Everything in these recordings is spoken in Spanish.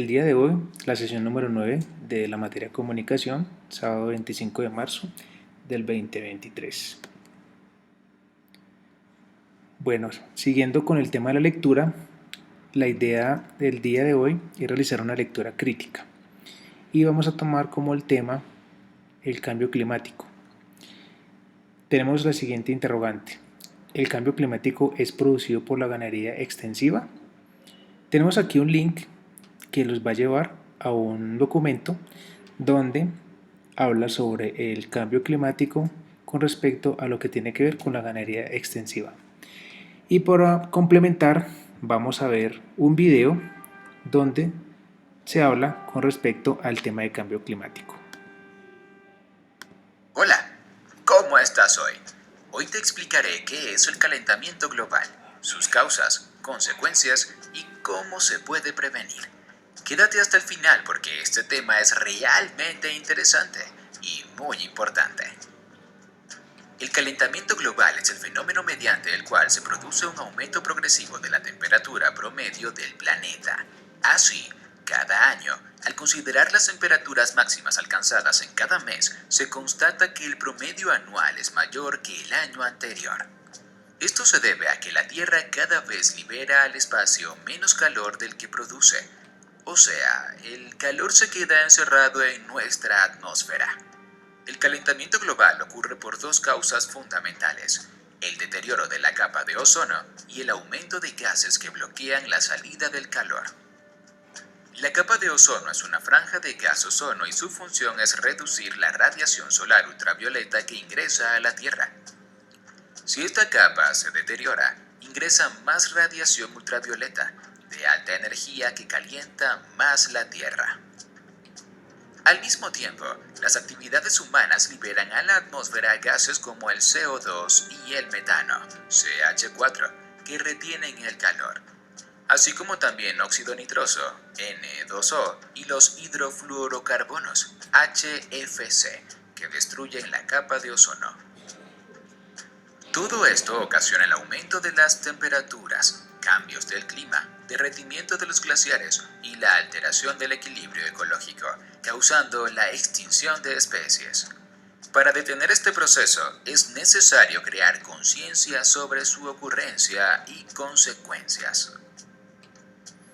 El día de hoy, la sesión número 9 de la materia comunicación, sábado 25 de marzo del 2023. Bueno, siguiendo con el tema de la lectura, la idea del día de hoy es realizar una lectura crítica y vamos a tomar como el tema el cambio climático. Tenemos la siguiente interrogante: ¿el cambio climático es producido por la ganadería extensiva? Tenemos aquí un link que los va a llevar a un documento donde habla sobre el cambio climático con respecto a lo que tiene que ver con la ganadería extensiva. Y para complementar, vamos a ver un video donde se habla con respecto al tema de cambio climático. Hola, ¿cómo estás hoy? Hoy te explicaré qué es el calentamiento global, sus causas, consecuencias y cómo se puede prevenir. Quédate hasta el final porque este tema es realmente interesante y muy importante. El calentamiento global es el fenómeno mediante el cual se produce un aumento progresivo de la temperatura promedio del planeta. Así, cada año, al considerar las temperaturas máximas alcanzadas en cada mes, se constata que el promedio anual es mayor que el año anterior. Esto se debe a que la Tierra cada vez libera al espacio menos calor del que produce. O sea, el calor se queda encerrado en nuestra atmósfera. El calentamiento global ocurre por dos causas fundamentales: el deterioro de la capa de ozono y el aumento de gases que bloquean la salida del calor. La capa de ozono es una franja de gas ozono y su función es reducir la radiación solar ultravioleta que ingresa a la Tierra. Si esta capa se deteriora, ingresa más radiación ultravioleta de alta energía que calienta más la Tierra. Al mismo tiempo, las actividades humanas liberan a la atmósfera gases como el CO2 y el metano, CH4, que retienen el calor, así como también óxido nitroso, N2O, y los hidrofluorocarbonos, HFC, que destruyen la capa de ozono. Todo esto ocasiona el aumento de las temperaturas, cambios del clima, derretimiento de los glaciares y la alteración del equilibrio ecológico, causando la extinción de especies. Para detener este proceso es necesario crear conciencia sobre su ocurrencia y consecuencias.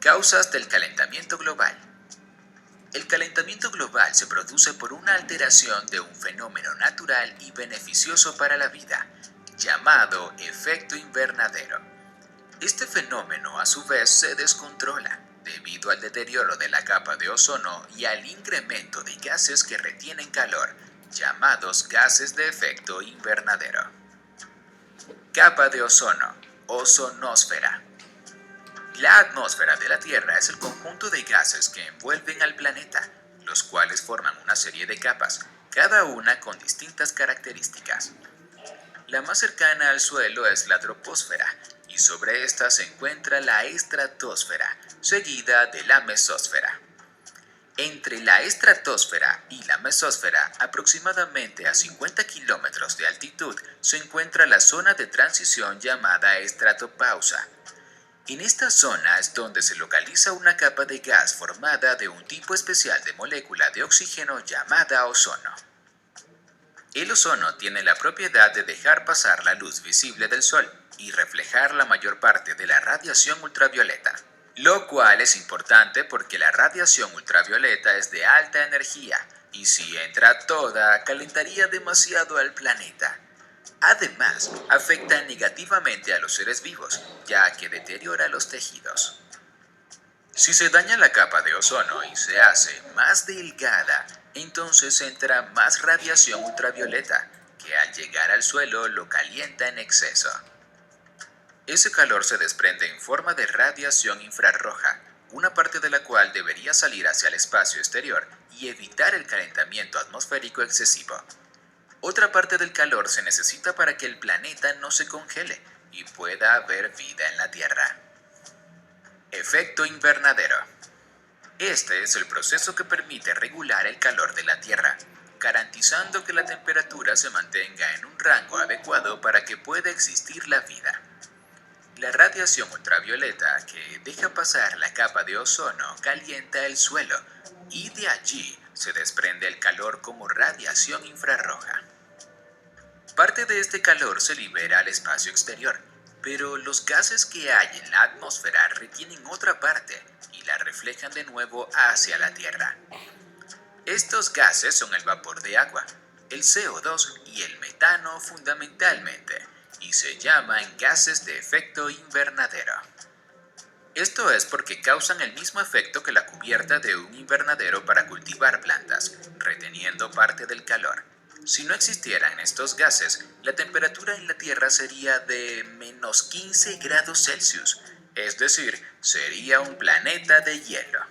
Causas del calentamiento global. El calentamiento global se produce por una alteración de un fenómeno natural y beneficioso para la vida, llamado efecto invernadero. Este fenómeno a su vez se descontrola debido al deterioro de la capa de ozono y al incremento de gases que retienen calor, llamados gases de efecto invernadero. Capa de ozono, ozonosfera. La atmósfera de la Tierra es el conjunto de gases que envuelven al planeta, los cuales forman una serie de capas, cada una con distintas características. La más cercana al suelo es la troposfera, y sobre esta se encuentra la estratosfera, seguida de la mesósfera. Entre la estratosfera y la mesósfera, aproximadamente a 50 kilómetros de altitud, se encuentra la zona de transición llamada estratopausa. En esta zona es donde se localiza una capa de gas formada de un tipo especial de molécula de oxígeno llamada ozono. El ozono tiene la propiedad de dejar pasar la luz visible del Sol y reflejar la mayor parte de la radiación ultravioleta, lo cual es importante porque la radiación ultravioleta es de alta energía y si entra toda calentaría demasiado al planeta. Además, afecta negativamente a los seres vivos, ya que deteriora los tejidos. Si se daña la capa de ozono y se hace más delgada, entonces entra más radiación ultravioleta, que al llegar al suelo lo calienta en exceso. Ese calor se desprende en forma de radiación infrarroja, una parte de la cual debería salir hacia el espacio exterior y evitar el calentamiento atmosférico excesivo. Otra parte del calor se necesita para que el planeta no se congele y pueda haber vida en la Tierra. Efecto invernadero. Este es el proceso que permite regular el calor de la Tierra, garantizando que la temperatura se mantenga en un rango adecuado para que pueda existir la vida. La radiación ultravioleta que deja pasar la capa de ozono calienta el suelo y de allí se desprende el calor como radiación infrarroja. Parte de este calor se libera al espacio exterior, pero los gases que hay en la atmósfera retienen otra parte y la reflejan de nuevo hacia la Tierra. Estos gases son el vapor de agua, el CO2 y el metano fundamentalmente, y se llaman gases de efecto invernadero. Esto es porque causan el mismo efecto que la cubierta de un invernadero para cultivar plantas, reteniendo parte del calor. Si no existieran estos gases, la temperatura en la Tierra sería de menos 15 grados Celsius, es decir, sería un planeta de hielo.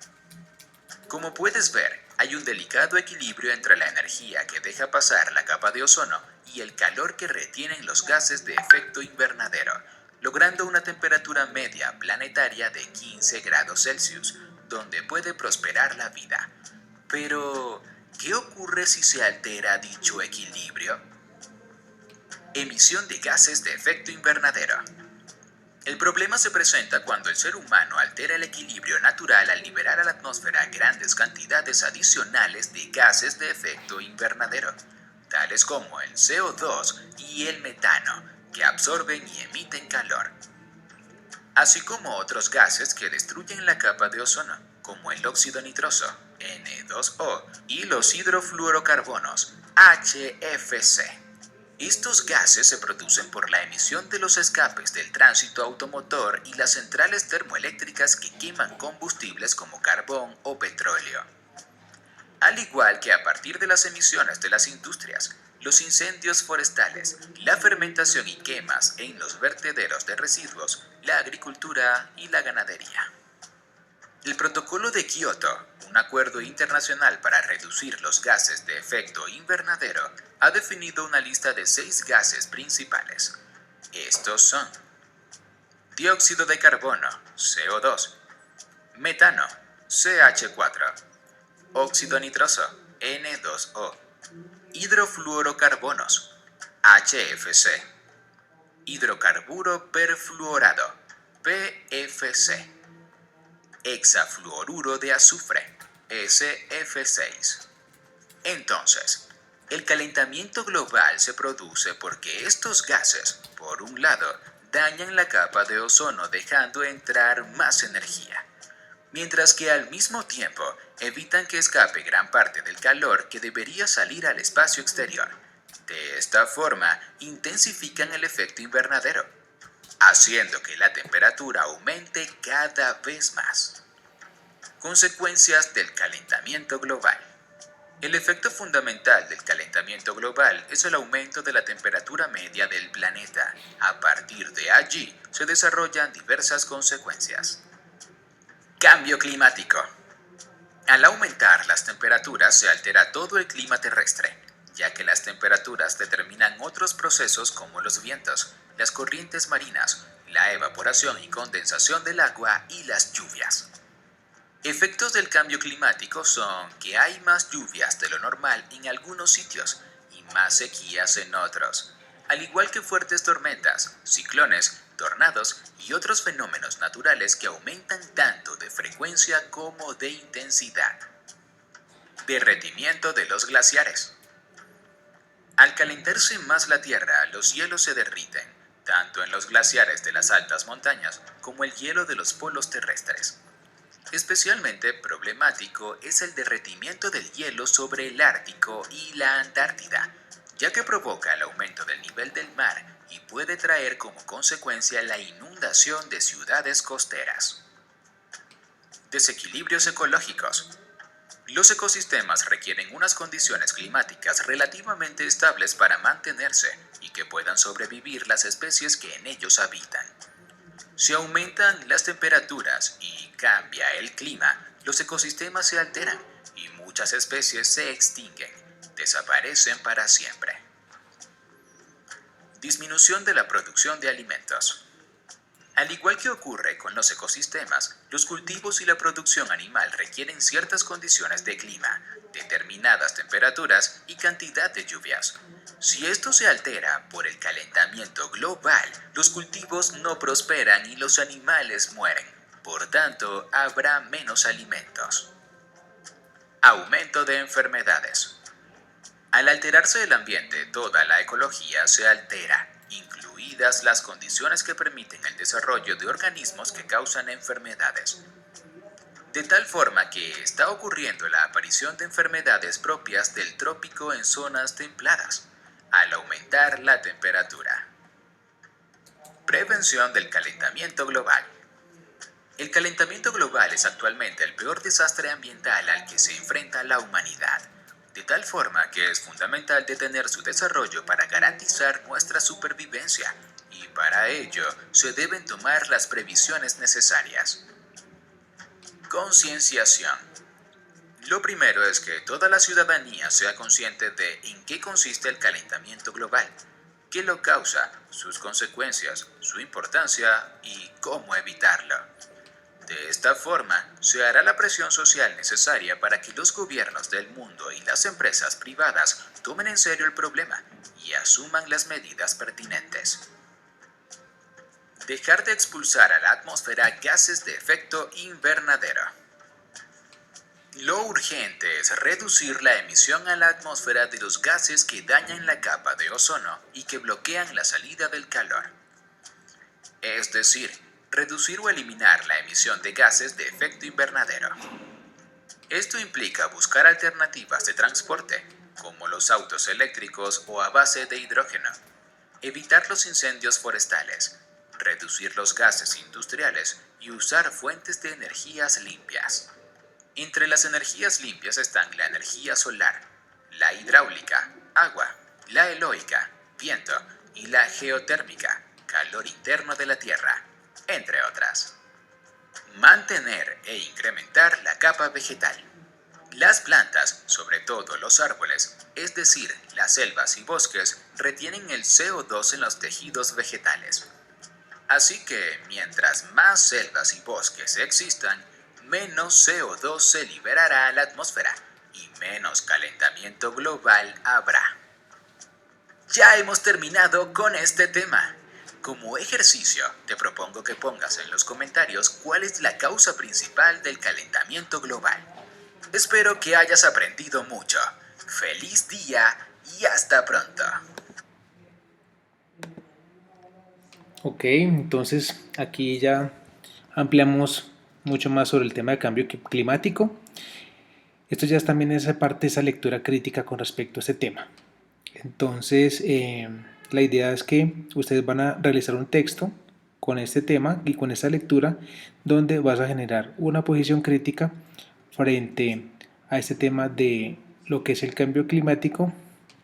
Como puedes ver, hay un delicado equilibrio entre la energía que deja pasar la capa de ozono y el calor que retienen los gases de efecto invernadero, logrando una temperatura media planetaria de 15 grados Celsius, donde puede prosperar la vida. Pero, ¿qué ocurre si se altera dicho equilibrio? Emisión de gases de efecto invernadero. El problema se presenta cuando el ser humano altera el equilibrio natural al liberar a la atmósfera grandes cantidades adicionales de gases de efecto invernadero, tales como el CO2 y el metano, que absorben y emiten calor, así como otros gases que destruyen la capa de ozono, como el óxido nitroso, N2O, y los hidrofluorocarbonos, HFC. Estos gases se producen por la emisión de los escapes del tránsito automotor y las centrales termoeléctricas que queman combustibles como carbón o petróleo. Al igual que a partir de las emisiones de las industrias, los incendios forestales, la fermentación y quemas en los vertederos de residuos, la agricultura y la ganadería. El Protocolo de Kioto, un acuerdo internacional para reducir los gases de efecto invernadero, ha definido una lista de 6 gases principales. Estos son: dióxido de carbono, CO2, metano, CH4, óxido nitroso, N2O, hidrofluorocarbonos, HFC, hidrocarburo perfluorado, PFC, hexafluoruro de azufre, SF6. Entonces, el calentamiento global se produce porque estos gases, por un lado, dañan la capa de ozono dejando entrar más energía, mientras que al mismo tiempo evitan que escape gran parte del calor que debería salir al espacio exterior. De esta forma, intensifican el efecto invernadero, haciendo que la temperatura aumente cada vez más. Consecuencias del calentamiento global. El efecto fundamental del calentamiento global es el aumento de la temperatura media del planeta. A partir de allí se desarrollan diversas consecuencias. Cambio climático. Al aumentar las temperaturas se altera todo el clima terrestre, ya que las temperaturas determinan otros procesos como los vientos, las corrientes marinas, la evaporación y condensación del agua y las lluvias. Efectos del cambio climático son que hay más lluvias de lo normal en algunos sitios y más sequías en otros, al igual que fuertes tormentas, ciclones, tornados y otros fenómenos naturales que aumentan tanto de frecuencia como de intensidad. Derretimiento de los glaciares. Al calentarse más la Tierra, los hielos se derriten, tanto en los glaciares de las altas montañas como el hielo de los polos terrestres. Especialmente problemático es el derretimiento del hielo sobre el Ártico y la Antártida, ya que provoca el aumento del nivel del mar y puede traer como consecuencia la inundación de ciudades costeras. Desequilibrios ecológicos. Los ecosistemas requieren unas condiciones climáticas relativamente estables para mantenerse y que puedan sobrevivir las especies que en ellos habitan. Si aumentan las temperaturas y cambia el clima, los ecosistemas se alteran y muchas especies se extinguen, desaparecen para siempre. Disminución de la producción de alimentos. Al igual que ocurre con los ecosistemas, los cultivos y la producción animal requieren ciertas condiciones de clima, determinadas temperaturas y cantidad de lluvias. Si esto se altera por el calentamiento global, los cultivos no prosperan y los animales mueren. Por tanto, habrá menos alimentos. Aumento de enfermedades. Al alterarse el ambiente, toda la ecología se altera, incluidas las condiciones que permiten el desarrollo de organismos que causan enfermedades. De tal forma que está ocurriendo la aparición de enfermedades propias del trópico en zonas templadas, al aumentar la temperatura. Prevención del calentamiento global. El calentamiento global es actualmente el peor desastre ambiental al que se enfrenta la humanidad, de tal forma que es fundamental detener su desarrollo para garantizar nuestra supervivencia, y para ello se deben tomar las previsiones necesarias. Concienciación. Lo primero es que toda la ciudadanía sea consciente de en qué consiste el calentamiento global, qué lo causa, sus consecuencias, su importancia y cómo evitarlo. De esta forma, se hará la presión social necesaria para que los gobiernos del mundo y las empresas privadas tomen en serio el problema y asuman las medidas pertinentes. Dejar de expulsar a la atmósfera gases de efecto invernadero. Lo urgente es reducir la emisión a la atmósfera de los gases que dañan la capa de ozono y que bloquean la salida del calor. Es decir, reducir o eliminar la emisión de gases de efecto invernadero. Esto implica buscar alternativas de transporte, como los autos eléctricos o a base de hidrógeno, evitar los incendios forestales, reducir los gases industriales y usar fuentes de energías limpias. Entre las energías limpias están la energía solar, la hidráulica, agua, la eólica, viento y la geotérmica, calor interno de la Tierra, entre otras. Mantener e incrementar la capa vegetal. Las plantas, sobre todo los árboles, es decir, las selvas y bosques, retienen el CO2 en los tejidos vegetales. Así que, mientras más selvas y bosques existan, menos CO2 se liberará a la atmósfera y menos calentamiento global habrá. Ya hemos terminado con este tema. Como ejercicio, te propongo que pongas en los comentarios cuál es la causa principal del calentamiento global. Espero que hayas aprendido mucho. ¡Feliz día y hasta pronto! Ok, entonces aquí ya ampliamos mucho más sobre el tema de cambio climático. Esto ya es también esa parte, esa lectura crítica con respecto a este tema. Entonces, la idea es que ustedes van a realizar un texto con este tema y con esta lectura donde vas a generar una posición crítica frente a este tema de lo que es el cambio climático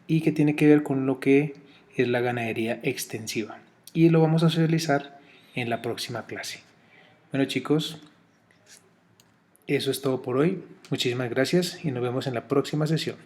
y que tiene que ver con lo que es la ganadería extensiva. Y lo vamos a realizar en la próxima clase. Bueno chicos, eso es todo por hoy. Muchísimas gracias y nos vemos en la próxima sesión.